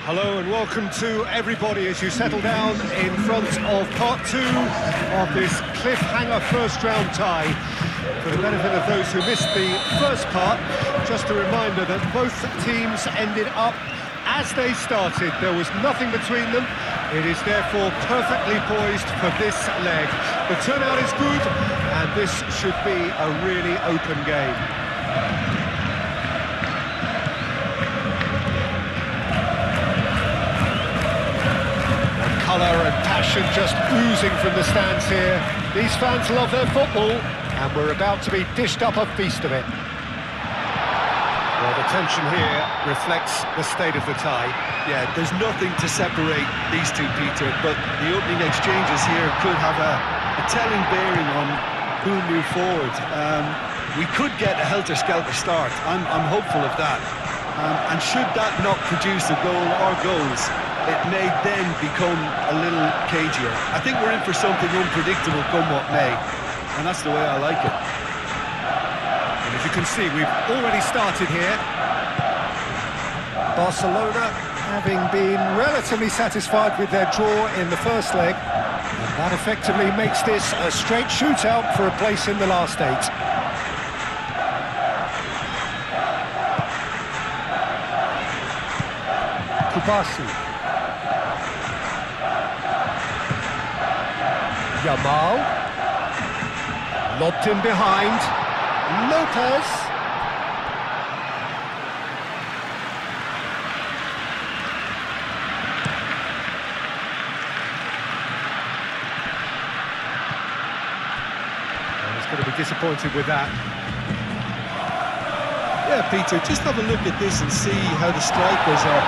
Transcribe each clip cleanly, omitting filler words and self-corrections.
Hello and welcome to everybody as you settle down in front of part two of this cliffhanger first round tie. For the benefit of those who missed the first part, just a reminder that both teams ended up as they started. There was nothing between them. It is therefore perfectly poised for this leg. The turnout is good and this should be a really open game. Colour and passion just oozing from the stands here. These fans love their football, and we're about to be dished up a feast of it. Well, the tension here reflects the state of the tie. Yeah, there's nothing to separate these two, Peter, but the opening exchanges here could have a telling bearing on who move forward. We could get a helter-skelter start. I'm hopeful of that. And should that not produce a goal or goals, it may then become a little cagier. I think we're in for something unpredictable come what may, and that's the way I like it. And as you can see, we've already started here. Barcelona having been relatively satisfied with their draw in the first leg, and that effectively makes this a straight shootout for a place in the last eight. Kubasi. Yamal, lobbed in behind, Lopez. Well, he's going to be disappointed with that. Yeah, Peter, just have a look at this and see how the strikers are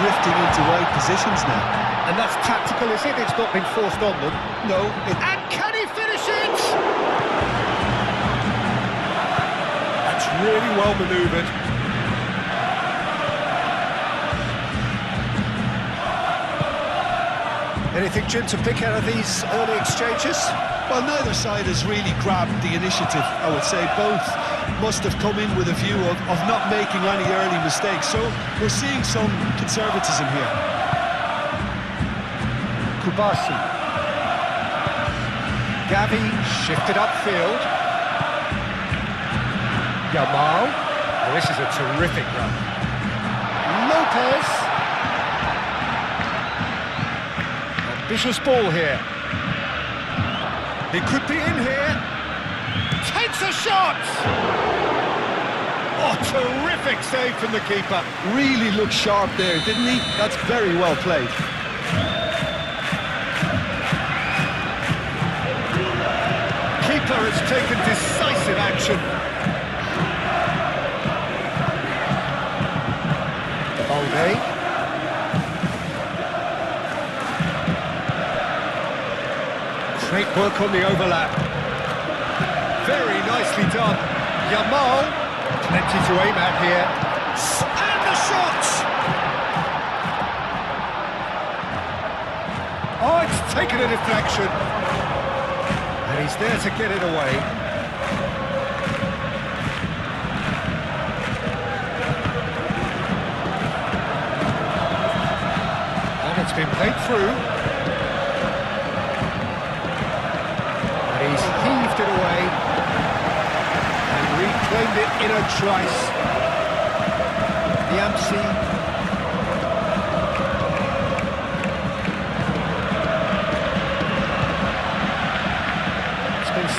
drifting into wide positions now. And that's tactical, is it? It's not been forced on them. No. And can he finish it? That's really well manoeuvred. Anything, Jim, to pick out of these early exchanges? Well, neither side has really grabbed the initiative, I would say. Both must have come in with a view of not making any early mistakes. So we're seeing some conservatism here. Kubasi. Gavi shifted upfield. Yamal. Oh, this is a terrific run. Lopez. Ambitious ball here. He could be in here. Takes a shot! Oh, terrific save from the keeper. Really looked sharp there, didn't he? That's very well played. Keeper has taken decisive action. Balde. Great work on the overlap. Very nicely done. Yamal, plenty to aim at here. And the shot! Oh, it's taken a deflection. And he's there to get it away. And it's been played through. And he's heaved it away. And reclaimed it in a trice. The Amsi.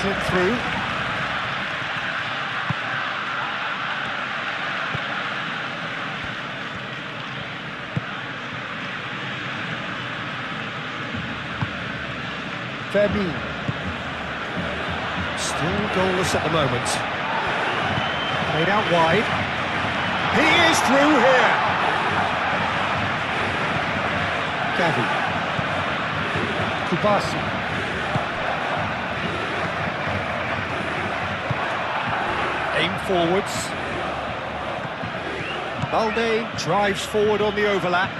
Slip through. Fabi. Still goalless at the moment. Played out wide. He is through here. Gavi. Kubasi. Aim forwards. Balde drives forward on the overlap.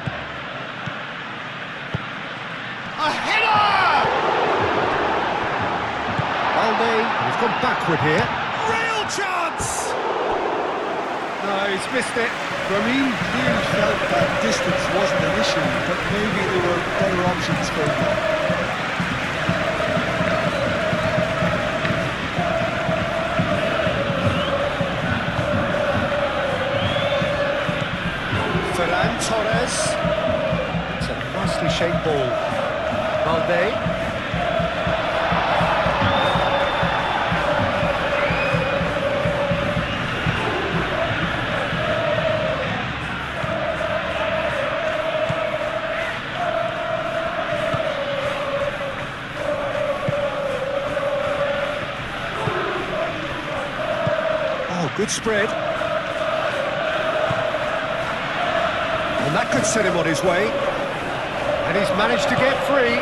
A header! Balde, he's gone backward here. Real chance! No, he's missed it. Ramin clearly felt that distance wasn't an issue, but maybe there were better options for him. Torres. It's a nicely shaped ball. Balde. Oh, good spread. And that could set him on his way. And he's managed to get free.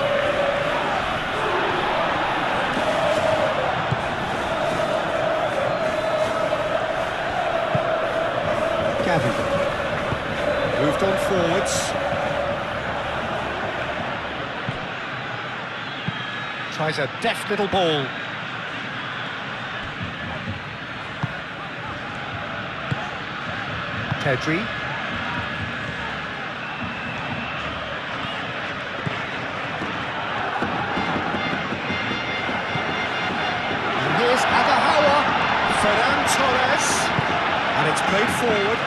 Gavi. Moved on forwards. Tries a deft little ball. Pedri. Torres, and it's played forward.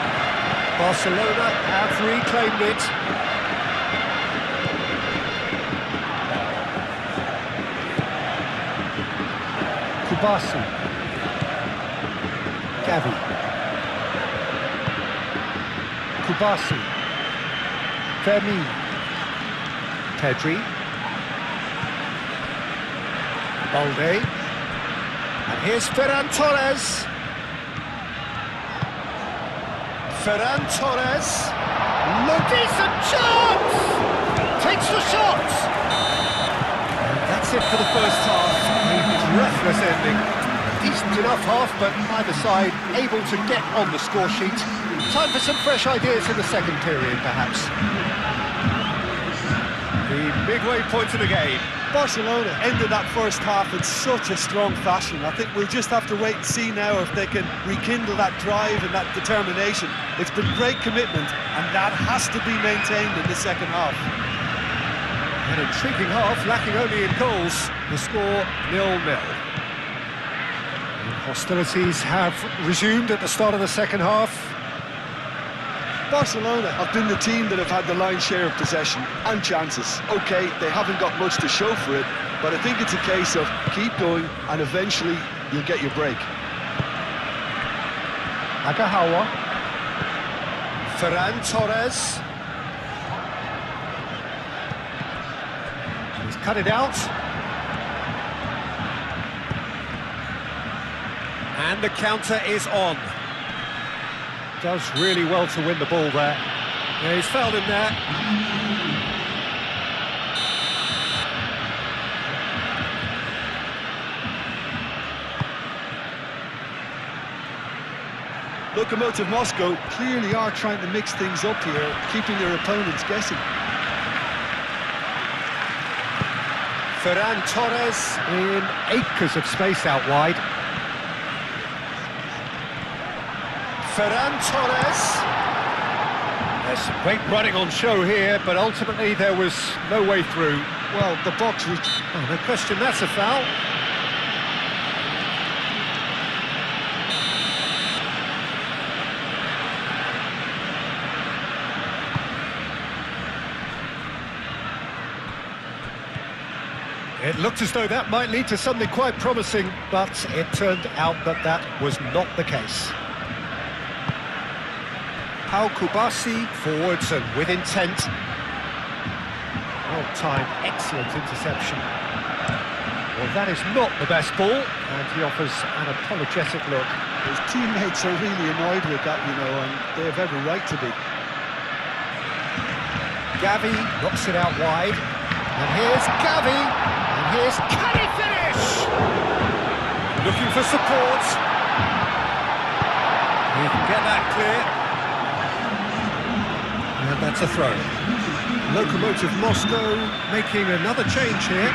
Barcelona have reclaimed it. Kubasi. Gavi. Kubasi. Fermi. Pedri. Balde. And here's Ferran Torres. Ferran Torres. No decent chance! Takes the shot! And that's it for the first half. A breathless ending. A decent enough half, but either side able to get on the score sheet. Time for some fresh ideas in the second period, perhaps. The midway point of the game. Barcelona ended that first half in such a strong fashion. I think we'll just have to wait and see now if they can rekindle that drive and that determination. It's been great commitment, and that has to be maintained in the second half. An intriguing half, lacking only in goals. The score 0-0. Hostilities have resumed at the start of the second half. Barcelona have been the team that have had the lion's share of possession and chances. OK, they haven't got much to show for it, but I think it's a case of keep going and eventually you'll get your break. Agahawa. Ferran Torres. He's cut it out. And the counter is on. Does really well to win the ball there. Yeah, he's fouled him there. Lokomotiv Moscow clearly are trying to mix things up here, keeping their opponents guessing. Ferran Torres in acres of space out wide. Ferran Torres. There's some great running on show here, but ultimately there was no way through. Well, the box was... Oh, no question, that's a foul. It looked as though that might lead to something quite promising, but it turned out that that was not the case. Pau Kubasi, forwards and with intent. Well timed, excellent interception. Well, that is not the best ball, and he offers an apologetic look. His teammates are really annoyed with that, you know, and they have every right to be. Gavi knocks it out wide, and here's Gavi, and here's... Can he finish? Looking for support. He can get that clear. And that's a throw. Lokomotiv Moscow making another change here.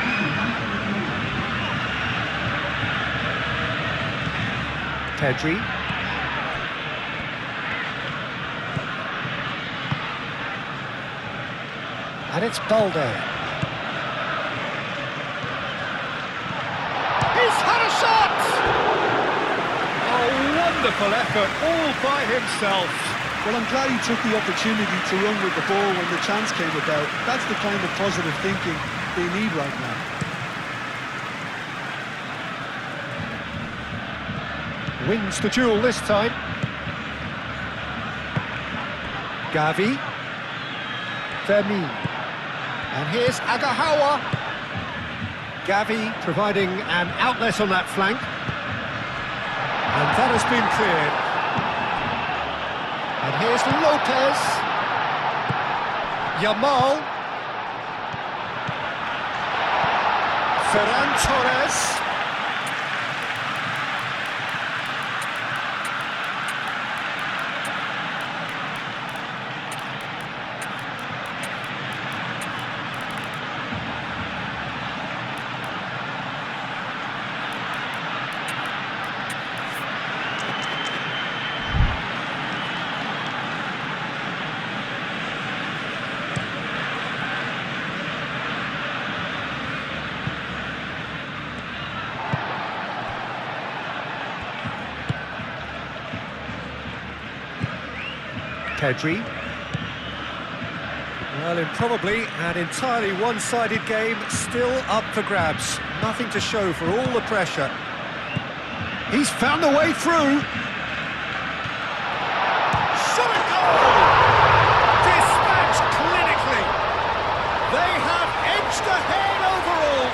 Pedri. And it's Balde. He's had a shot! Oh, wonderful effort, all by himself. Well, I'm glad he took the opportunity to run with the ball when the chance came about. That's the kind of positive thinking they need right now. Wins the duel this time. Gavi. Vermeer. And here's Agahawa. Gavi providing an outlet on that flank. And that has been cleared. And here's Lopez. Yamal. Ferran Torres. Pedri. Well, in probably an entirely one-sided game, still up for grabs. Nothing to show for all the pressure. He's found the way through. Shot a goal! Dispatched clinically. They have edged ahead overall.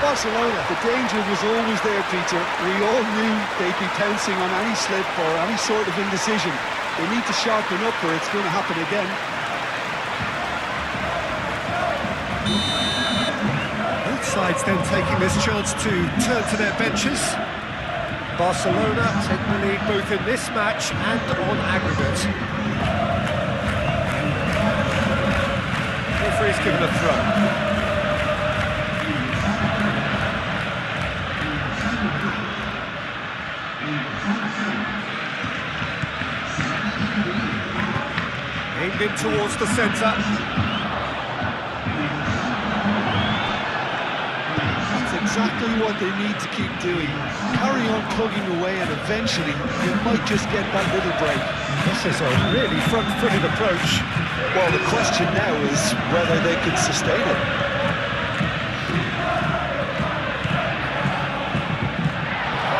Barcelona, the danger was always there, Peter. We all knew they'd be pouncing on any slip or any sort of indecision. They need to sharpen up or it's going to happen again. Both sides then taking this chance to turn to their benches. Barcelona take the lead both in this match and on aggregate. Referee's given a throw. Aimed in towards the centre. That's exactly what they need to keep doing. Carry on plugging away and eventually you might just get that little break. This is a really front-footed approach. Well, the question now is whether they could sustain it.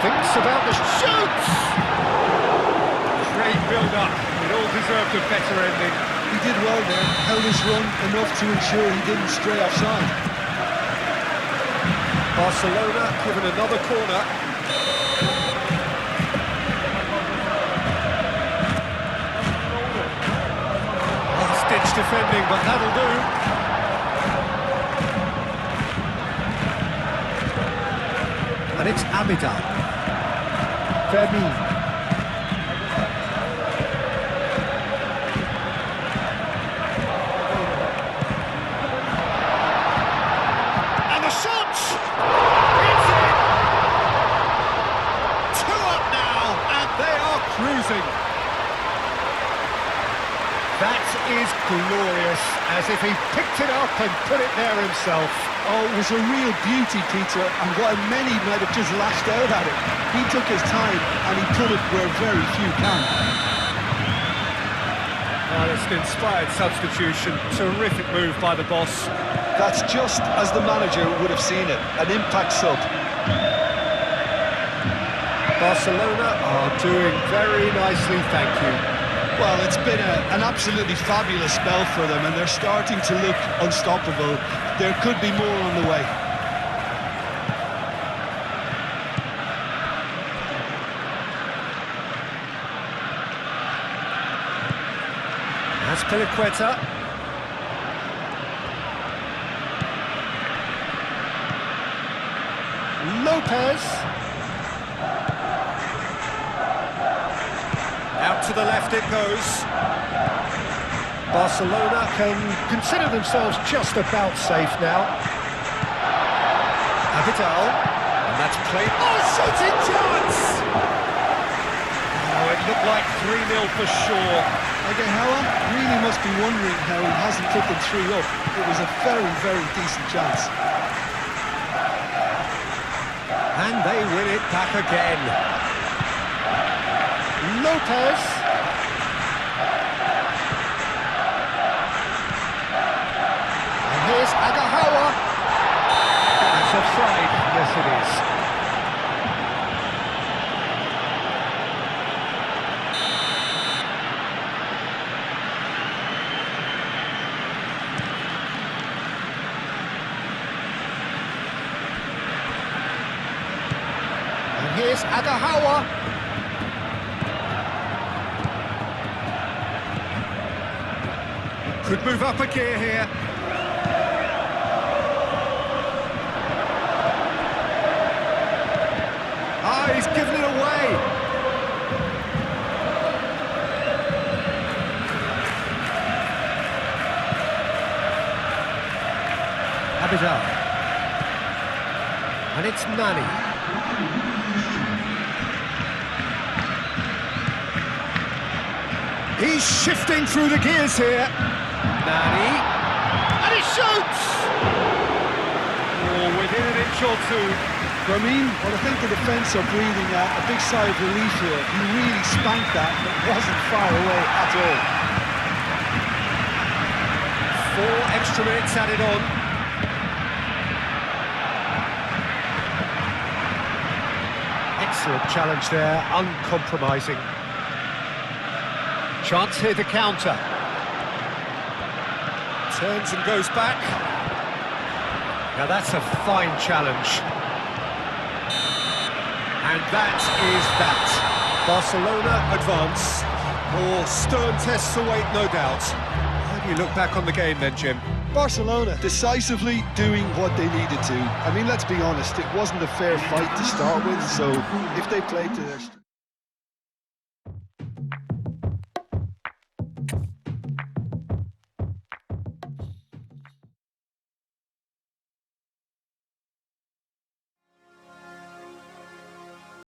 Thinks about the shoots! Great build-up. It all deserved a better ending. He did well there, held his run enough to ensure he didn't stray offside. Barcelona given another corner. Last-ditch defending, but that'll do. And it's Abidal. Vermeer. That is glorious, as if he picked it up and put it there himself. Oh, it was a real beauty, Peter, and while many might have just lashed out at it, he took his time and he put it where very few can. Well, it's an inspired substitution. Terrific move by the boss. That's just as the manager would have seen it, an impact sub. Barcelona are doing very nicely, thank you. Well, it's been an absolutely fabulous spell for them and they're starting to look unstoppable. There could be more on the way. Azpilicueta. Lopez. Out to the left it goes. Barcelona can consider themselves just about safe now. Vidal, and that's played. Oh, shooting chance! Oh, it looked like 3-0 for sure. Agahawa really must be wondering how he hasn't put them 3 up. It was a very, very decent chance. And they win it back again. Lopez. And here's Agahawa. That's offside. Yes, it is. And here's Agahawa. Could move up a gear here. Ah, he's given it away. Abidal. And it's Nani. He's shifting through the gears here. Nani. And he shoots! Oh, within an inch or two. I mean, well, I think the defence are breathing a big sigh of relief here. He really spanked that, but it wasn't far away at all. 4 extra minutes added on. Excellent challenge there, uncompromising. Chance here to counter. Turns and goes back. Now that's a fine challenge. And that is that. Barcelona advance. More stern tests await, no doubt. How do you look back on the game then, Jim? Barcelona decisively doing what they needed to. I mean, let's be honest, it wasn't a fair fight to start with, so if they played to their...